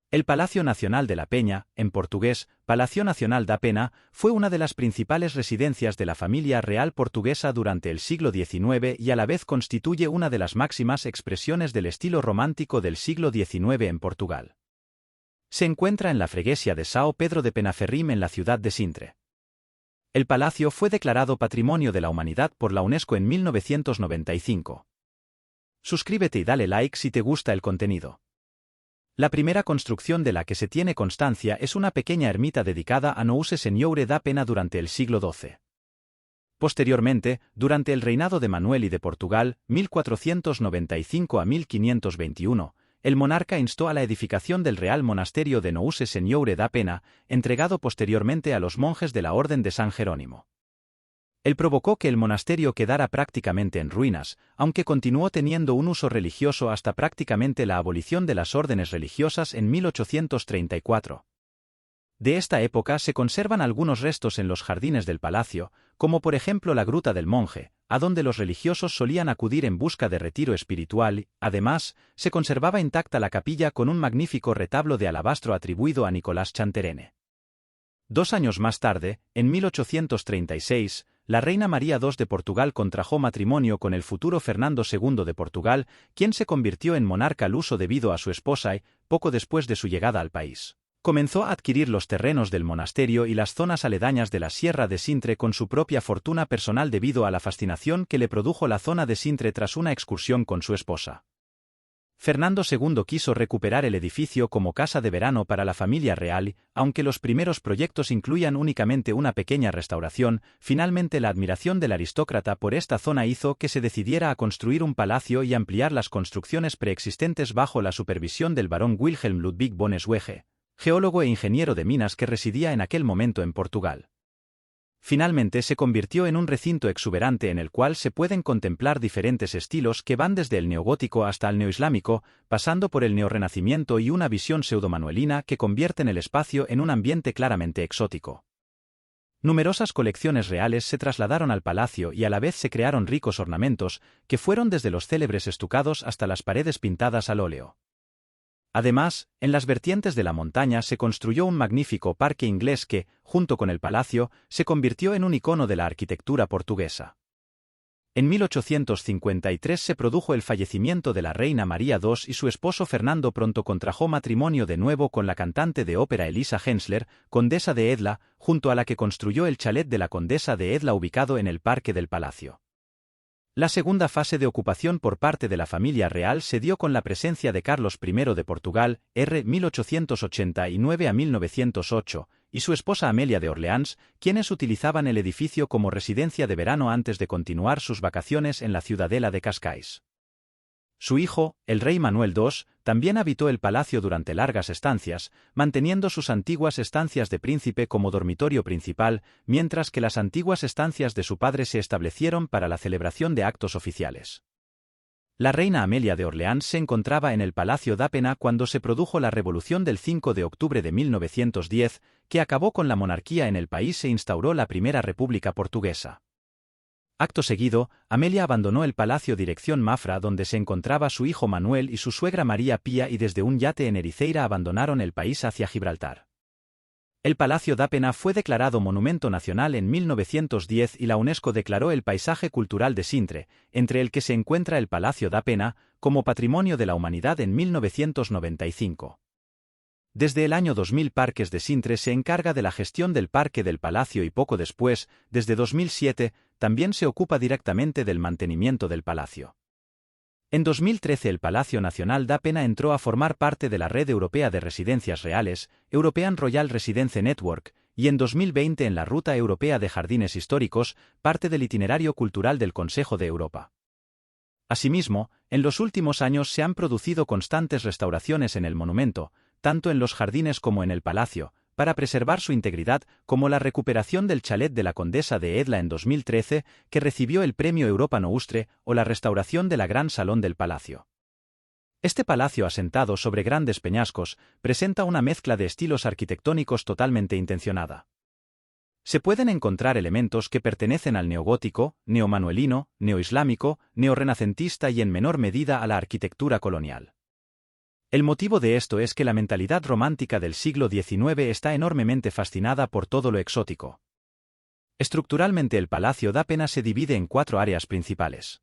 El Palacio Nacional de la Peña, en portugués, Palacio Nacional da Pena, fue una de las principales residencias de la familia real portuguesa durante el siglo XIX y a la vez constituye una de las máximas expresiones del estilo romántico del siglo XIX en Portugal. Se encuentra en la freguesia de São Pedro de Penaferrim en la ciudad de Sintre. El palacio fue declarado Patrimonio de la Humanidad por la UNESCO en 1995. Suscríbete y dale like si te gusta el contenido. La primera construcción de la que se tiene constancia es una pequeña ermita dedicada a Nouse Senhora da Pena durante el siglo XII. Posteriormente, durante el reinado de Manuel I de Portugal, 1495 a 1521, el monarca instó a la edificación del Real Monasterio de Nouse Senhora da Pena, entregado posteriormente a los monjes de la Orden de San Jerónimo. Él provocó que el monasterio quedara prácticamente en ruinas, aunque continuó teniendo un uso religioso hasta prácticamente la abolición de las órdenes religiosas en 1834. De esta época se conservan algunos restos en los jardines del palacio, como por ejemplo la Gruta del Monje, a donde los religiosos solían acudir en busca de retiro espiritual. Además, se conservaba intacta la capilla con un magnífico retablo de alabastro atribuido a Nicolás Chanterene. 2 años más tarde, en 1836, la reina María II de Portugal contrajo matrimonio con el futuro Fernando II de Portugal, quien se convirtió en monarca luso debido a su esposa y, poco después de su llegada al país, comenzó a adquirir los terrenos del monasterio y las zonas aledañas de la Sierra de Sintre con su propia fortuna personal debido a la fascinación que le produjo la zona de Sintre tras una excursión con su esposa. Fernando II quiso recuperar el edificio como casa de verano para la familia real, aunque los primeros proyectos incluían únicamente una pequeña restauración. Finalmente la admiración del aristócrata por esta zona hizo que se decidiera a construir un palacio y ampliar las construcciones preexistentes bajo la supervisión del barón Wilhelm Ludwig von Schwege, geólogo e ingeniero de minas que residía en aquel momento en Portugal. Finalmente se convirtió en un recinto exuberante en el cual se pueden contemplar diferentes estilos que van desde el neogótico hasta el neoislámico, pasando por el neorrenacimiento y una visión pseudomanuelina que convierten el espacio en un ambiente claramente exótico. Numerosas colecciones reales se trasladaron al palacio y a la vez se crearon ricos ornamentos, que fueron desde los célebres estucados hasta las paredes pintadas al óleo. Además, en las vertientes de la montaña se construyó un magnífico parque inglés que, junto con el palacio, se convirtió en un icono de la arquitectura portuguesa. En 1853 se produjo el fallecimiento de la reina María II y su esposo Fernando pronto contrajo matrimonio de nuevo con la cantante de ópera Elisa Hensler, condesa de Edla, junto a la que construyó el chalet de la condesa de Edla ubicado en el parque del palacio. La segunda fase de ocupación por parte de la familia real se dio con la presencia de Carlos I de Portugal, r. 1889 a 1908, y su esposa Amelia de Orleans, quienes utilizaban el edificio como residencia de verano antes de continuar sus vacaciones en la ciudadela de Cascais. Su hijo, el rey Manuel II, también habitó el palacio durante largas estancias, manteniendo sus antiguas estancias de príncipe como dormitorio principal, mientras que las antiguas estancias de su padre se establecieron para la celebración de actos oficiales. La reina Amelia de Orleans se encontraba en el Palacio da Pena cuando se produjo la Revolución del 5 de octubre de 1910, que acabó con la monarquía en el país e instauró la Primera República Portuguesa. Acto seguido, Amelia abandonó el palacio dirección Mafra donde se encontraba su hijo Manuel y su suegra María Pía y desde un yate en Ericeira abandonaron el país hacia Gibraltar. El Palacio da Pena fue declarado Monumento Nacional en 1910 y la UNESCO declaró el paisaje cultural de Sintre, entre el que se encuentra el Palacio da Pena, como Patrimonio de la Humanidad en 1995. Desde el año 2000 Parques de Sintre se encarga de la gestión del Parque del Palacio y poco después, desde 2007, también se ocupa directamente del mantenimiento del palacio. En 2013 el Palacio Nacional da Pena entró a formar parte de la Red Europea de Residencias Reales, European Royal Residence Network, y en 2020 en la Ruta Europea de Jardines Históricos, parte del itinerario cultural del Consejo de Europa. Asimismo, en los últimos años se han producido constantes restauraciones en el monumento, tanto en los jardines como en el palacio, para preservar su integridad, como la recuperación del chalet de la condesa de Edla en 2013, que recibió el premio Europa Nostre, o la restauración de la Gran Salón del Palacio. Este palacio asentado sobre grandes peñascos, presenta una mezcla de estilos arquitectónicos totalmente intencionada. Se pueden encontrar elementos que pertenecen al neogótico, neomanuelino, neoislámico, neorrenacentista y en menor medida a la arquitectura colonial. El motivo de esto es que la mentalidad romántica del siglo XIX está enormemente fascinada por todo lo exótico. Estructuralmente el Palacio d'Apena se divide en 4 áreas principales.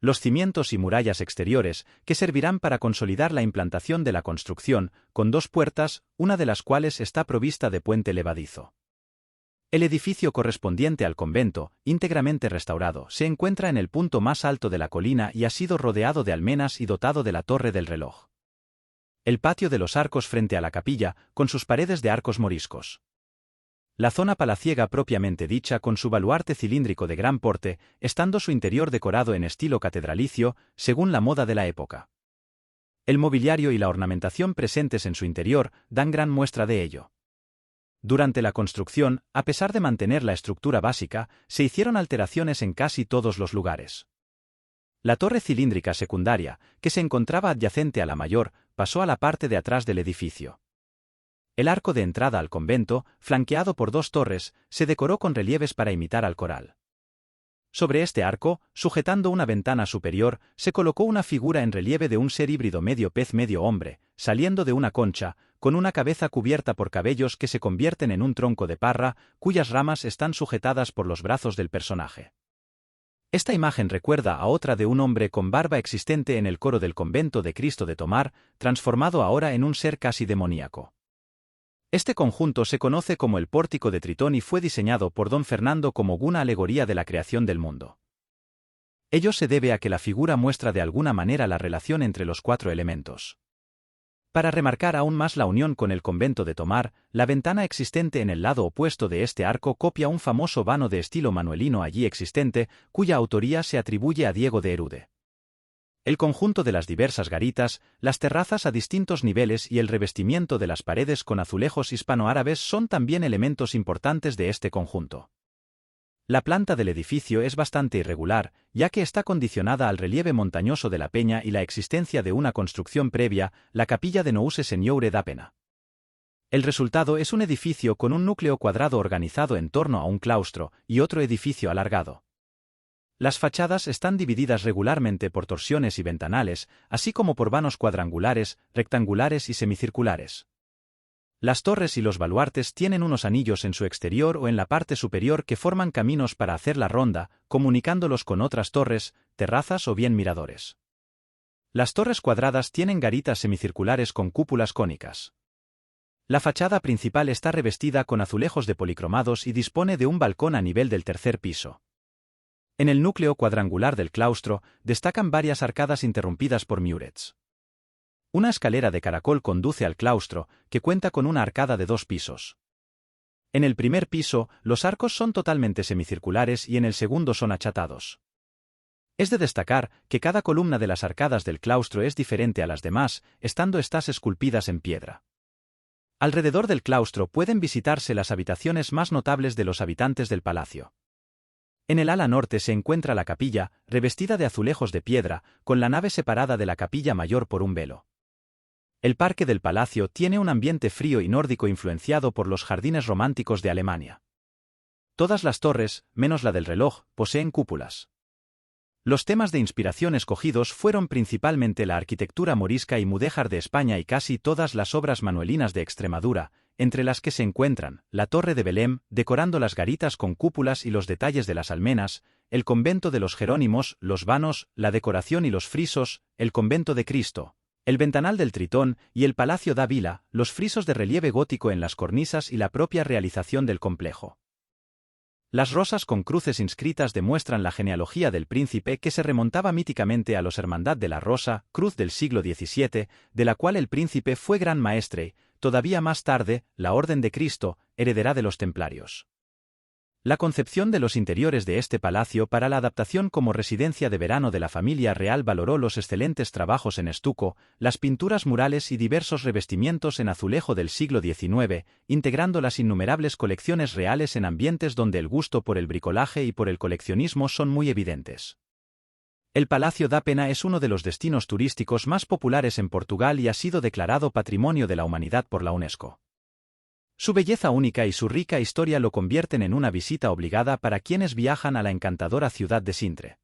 Los cimientos y murallas exteriores, que servirán para consolidar la implantación de la construcción, con 2 puertas, una de las cuales está provista de puente levadizo. El edificio correspondiente al convento, íntegramente restaurado, se encuentra en el punto más alto de la colina y ha sido rodeado de almenas y dotado de la torre del reloj. El patio de los arcos frente a la capilla, con sus paredes de arcos moriscos. La zona palaciega propiamente dicha con su baluarte cilíndrico de gran porte, estando su interior decorado en estilo catedralicio, según la moda de la época. El mobiliario y la ornamentación presentes en su interior dan gran muestra de ello. Durante la construcción, a pesar de mantener la estructura básica, se hicieron alteraciones en casi todos los lugares. La torre cilíndrica secundaria, que se encontraba adyacente a la mayor, pasó a la parte de atrás del edificio. El arco de entrada al convento, flanqueado por 2 torres, se decoró con relieves para imitar al coral. Sobre este arco, sujetando una ventana superior, se colocó una figura en relieve de un ser híbrido medio pez medio hombre, saliendo de una concha, con una cabeza cubierta por cabellos que se convierten en un tronco de parra, cuyas ramas están sujetadas por los brazos del personaje. Esta imagen recuerda a otra de un hombre con barba existente en el coro del convento de Cristo de Tomar, transformado ahora en un ser casi demoníaco. Este conjunto se conoce como el Pórtico de Tritón y fue diseñado por don Fernando como una alegoría de la creación del mundo. Ello se debe a que la figura muestra de alguna manera la relación entre los 4 elementos. Para remarcar aún más la unión con el convento de Tomar, la ventana existente en el lado opuesto de este arco copia un famoso vano de estilo manuelino allí existente, cuya autoría se atribuye a Diego de Erude. El conjunto de las diversas garitas, las terrazas a distintos niveles y el revestimiento de las paredes con azulejos hispanoárabes son también elementos importantes de este conjunto. La planta del edificio es bastante irregular, ya que está condicionada al relieve montañoso de la peña y la existencia de una construcción previa, la capilla de Nouse Senyoure d'Apena. El resultado es un edificio con un núcleo cuadrado organizado en torno a un claustro y otro edificio alargado. Las fachadas están divididas regularmente por torsiones y ventanales, así como por vanos cuadrangulares, rectangulares y semicirculares. Las torres y los baluartes tienen unos anillos en su exterior o en la parte superior que forman caminos para hacer la ronda, comunicándolos con otras torres, terrazas o bien miradores. Las torres cuadradas tienen garitas semicirculares con cúpulas cónicas. La fachada principal está revestida con azulejos de policromados y dispone de un balcón a nivel del 3er piso. En el núcleo cuadrangular del claustro destacan varias arcadas interrumpidas por miurets. Una escalera de caracol conduce al claustro, que cuenta con una arcada de 2 pisos. En el primer piso, los arcos son totalmente semicirculares y en el segundo son achatados. Es de destacar que cada columna de las arcadas del claustro es diferente a las demás, estando estas esculpidas en piedra. Alrededor del claustro pueden visitarse las habitaciones más notables de los habitantes del palacio. En el ala norte se encuentra la capilla, revestida de azulejos de piedra, con la nave separada de la capilla mayor por un velo. El parque del palacio tiene un ambiente frío y nórdico influenciado por los jardines románticos de Alemania. Todas las torres, menos la del reloj, poseen cúpulas. Los temas de inspiración escogidos fueron principalmente la arquitectura morisca y mudéjar de España y casi todas las obras manuelinas de Extremadura, entre las que se encuentran la Torre de Belém, decorando las garitas con cúpulas y los detalles de las almenas, el convento de los Jerónimos, los vanos, la decoración y los frisos, el convento de Cristo, el ventanal del Tritón y el Palacio d'Ávila, los frisos de relieve gótico en las cornisas y la propia realización del complejo. Las rosas con cruces inscritas demuestran la genealogía del príncipe que se remontaba míticamente a los Hermandad de la Rosa, cruz del siglo XVII, de la cual el príncipe fue gran maestre, todavía más tarde, la Orden de Cristo, heredera de los templarios. La concepción de los interiores de este palacio para la adaptación como residencia de verano de la familia real valoró los excelentes trabajos en estuco, las pinturas murales y diversos revestimientos en azulejo del siglo XIX, integrando las innumerables colecciones reales en ambientes donde el gusto por el bricolaje y por el coleccionismo son muy evidentes. El Palacio d'Apena es uno de los destinos turísticos más populares en Portugal y ha sido declarado Patrimonio de la Humanidad por la UNESCO. Su belleza única y su rica historia lo convierten en una visita obligada para quienes viajan a la encantadora ciudad de Sintre.